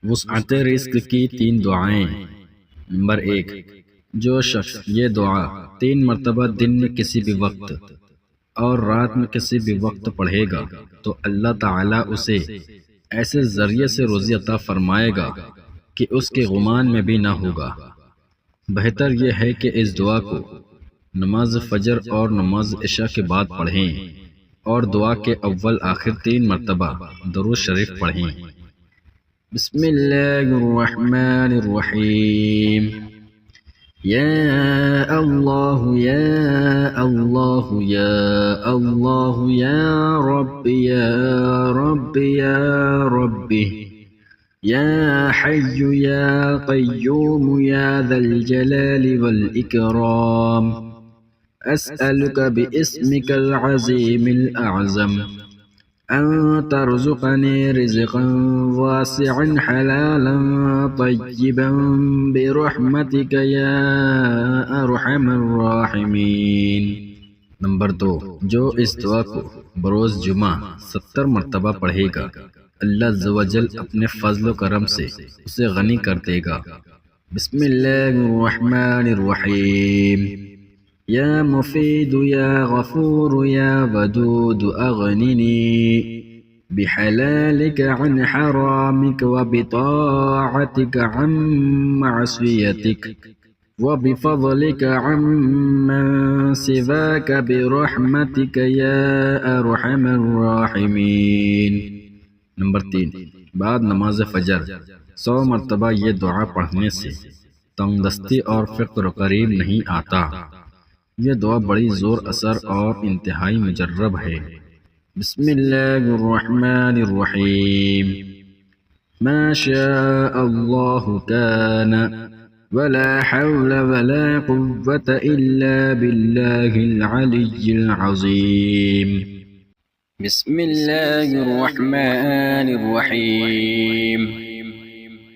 वुसअत रिज़्क़ की 3 दुआएं। नंबर 1, जो शख्स ये दुआ 3 मरतबा दिन में किसी भी वक्त और रात में किसी भी वक्त पढ़ेगा तो अल्लाह ताला उसे ऐसे ज़रिए से रोज़ी अता फरमाएगा कि उसके गुमान में भी ना होगा। बेहतर यह है कि इस दुआ को नमाज फ़जर और नमाज इशा के बाद पढ़ें और दुआ के अव्वल आखिर 3 मरतबा दरूद शरीफ पढ़ें। बिस्मिल्लाहिर्रहमानिर्रहीम। या अल्लाह या अल्लाह या अल्लाह या रब्बी या रब्बी या रब्बी या हय्यु या क़य्यूम या ज़ल जलालि वल इकराम। अस्अलुका बिइस्मिकल अज़ीमिल अअज़म अन तर्ज़ुक़नी रिज़्क़न वासिअन हलालन तय्यिबन बिरहमतिका या अरहमर राहिमीन। नंबर 2, जो इस दुआ को बरोज़ जुमा 70 मरतबा पढ़ेगा, अल्लाह अज़्ज़ व जल अपने फ़ज़्ल व करम से उसे गनी कर देगा। बिस्मिल्लाहिर्रहमानिर्रहीम। या मुफीद या गफूर या वदूद अगनिनी बिहलालिक अन हरामिक व बिताअतिक अन मअसियतिक व बिफज़लिक अम्मन सिवाक बिरहमतिक या अरहमर राहिमीन। नंबर 3, बाद नमाज फ़जर 100 मरतबा ये दुआ पढ़ने से तंगदस्ती और फ़क्र करीब नहीं आता। यह दुआ बड़ी ज़ोर असर और इंतहाई मुजर्रब है। बिस्मिल्लाहिर्रहमानिर्रहीम। मा शाअल्लाहु कान वला हौला वला कुव्वता इल्ला बिल्लाहिल अलिय्यिल अज़ीम। बिस्मिल्लाहिर्रहमानिर्रहीम।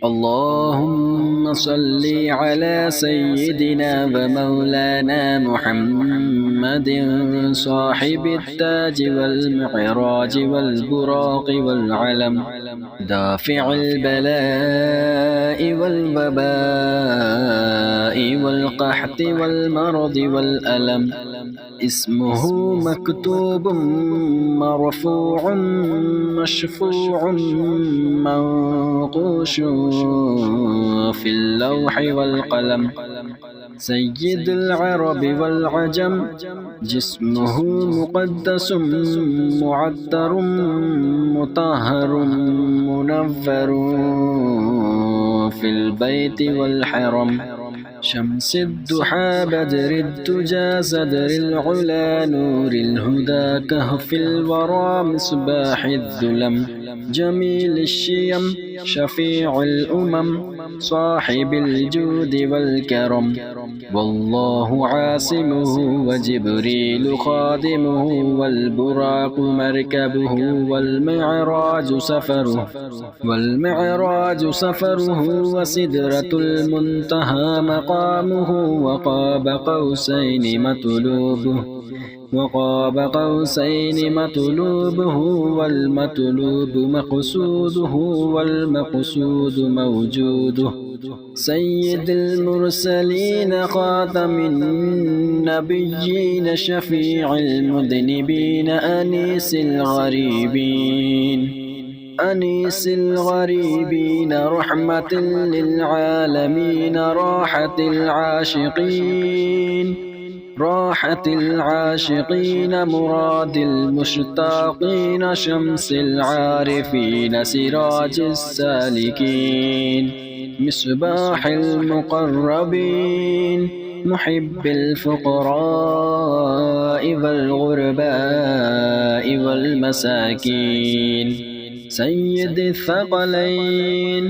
अल्लाहुम्मा सल्ली अला सय्यिदिना व मौलाना मुहम्मदिन साहिबित ताज वल मिअराज वल बुराक़ वल अलम दाफ़िअल बलाइ वल वबाइ वल क़हति वल मरद वल अलम। इस्मुहु मक्तूबुन मरफ़ूउन मशफ़ूउन मंक़ूशुन फ़िल लौहि वल क़लम। सय्यिदुल अरब वल अजम। जिस्मुहु मुक़द्दसुन मुअत्तरुन मुतहहरुन मुनव्वरुन फ़िल बैति वल हरम। शम्सिद्दुहा बद्रिद्दुजा सदरिल उला नूरिल हुदा कहफ़िल वरा मिस्बाहिद्दुलम। जमीलिश्शियम शफ़ीउल उमम साहिबिल जूदि वल करम। वल्लाहु आसिमुहु व जिब्रीलु खादिमुहु वल बुराक़ु मरकबुहु वल मिअराजु सफ़रुहु व सिदरतुल मुंतहा मक़ामुहु व क़ाब क़ौसैनि मतलूबुहु वल मतलूबु मक़सूदुहु वल मक़सूदु मौजूदुहु। सय्यिदुल मुरसलीन ख़ातमिन नबिय्यीन शफ़ीइल मुज़निबीन अनीसिल गरीबीन रहमतिल लिल आलमीन राहतिल आशिक़ीन मुरादिल मुश्ताक़ीन शम्सिल आरिफ़ीन सिराजिस सालिकीन मिस्बाहिल मुक़र्रबीन मुहिब्बिल फ़ुक़राइ वल ग़ुरबाइ वल मसाकीन। सय्यिदिस थक़लैन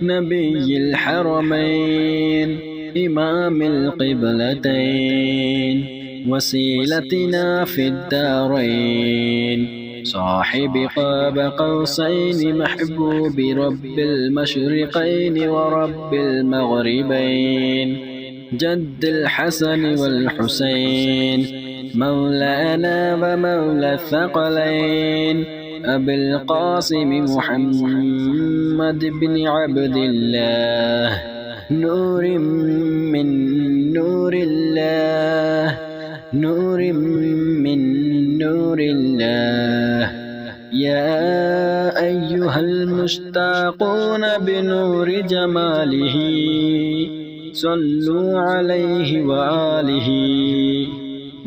नबिय्यिल हरमैन इमामिल क़िबलतैन वसीलतिना फ़िद्दारैन साहिबि क़ाब क़ौसैन महबूबि रब्बिल मशरिक़ैन व रब्बिल मग़रिबैन। जद्दिल हसन वल हुसैन मौलाना व मौला थक़लैन أبي القاسم محمد بن عبد الله، نور من نور الله، نور من نور الله. يا أيها المشتاقون بنور جماله، صلوا عليه وآله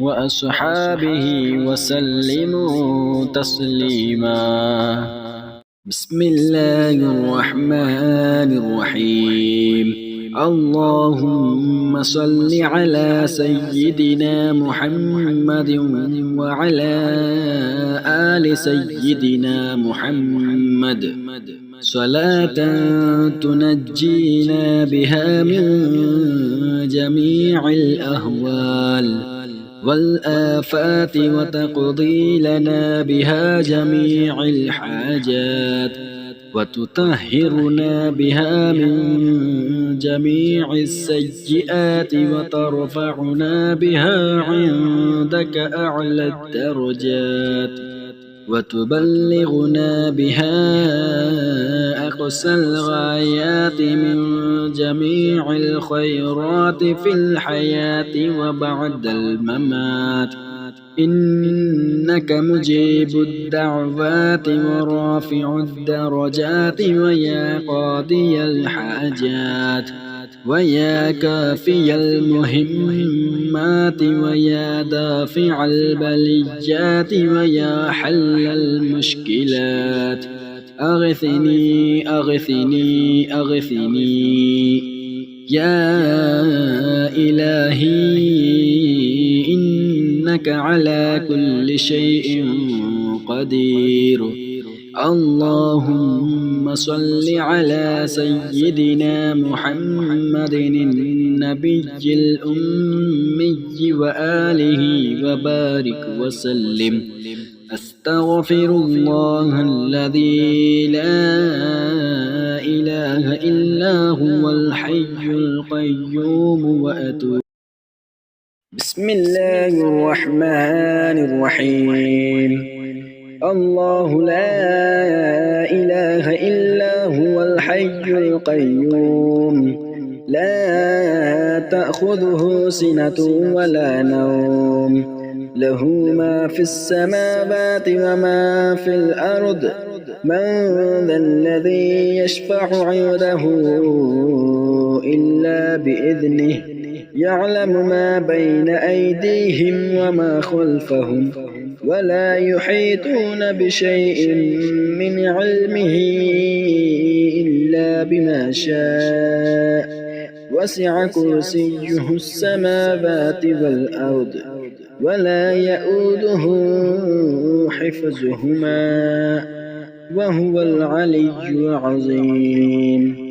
وأصحابه وسلموا تسليما. بسم الله الرحمن الرحيم. اللهم صل على سيدنا محمد وعلى آل سيدنا محمد، صلاة تنجينا بها من جميع الأهوال والآفات، وتقضي لنا بها جميع الحاجات، وتطهرنا بها من جميع السيئات، وترفعنا بها عندك أعلى الدرجات، وتبلغنا بها أقصى الغايات من جميع الخيرات في الحياة وبعد الممات. إنك مجيب الدعوات ورافع الدرجات، ويا قاضي الحاجات، ويا كافي المهمات، ويا دافع البليات، ويا حل المشكلات. أغثني أغثني أغثني يا إلهي، إنك على كل شيء قدير. اللهم صل على سيدنا محمد النبي الأمي وآله وبارك وسلم. أستغفر الله الذي لا إله إلا هو الحي القيوم وأتوب. بسم الله الرحمن الرحيم. الله لا إله إلا هو الحي القيوم، لا تأخذه سنة ولا نوم، له ما في السماوات وما في الأرض. من ذا الذي يشفع عنده إلا بإذنه، يعلم ما بين أيديهم وما خلفهم، ولا يحيطون بشيء من علمه إلا بما شاء. وسع كرسيه السماوات والأرض، ولا يئوده حفظهما، وهو العلي العظيم.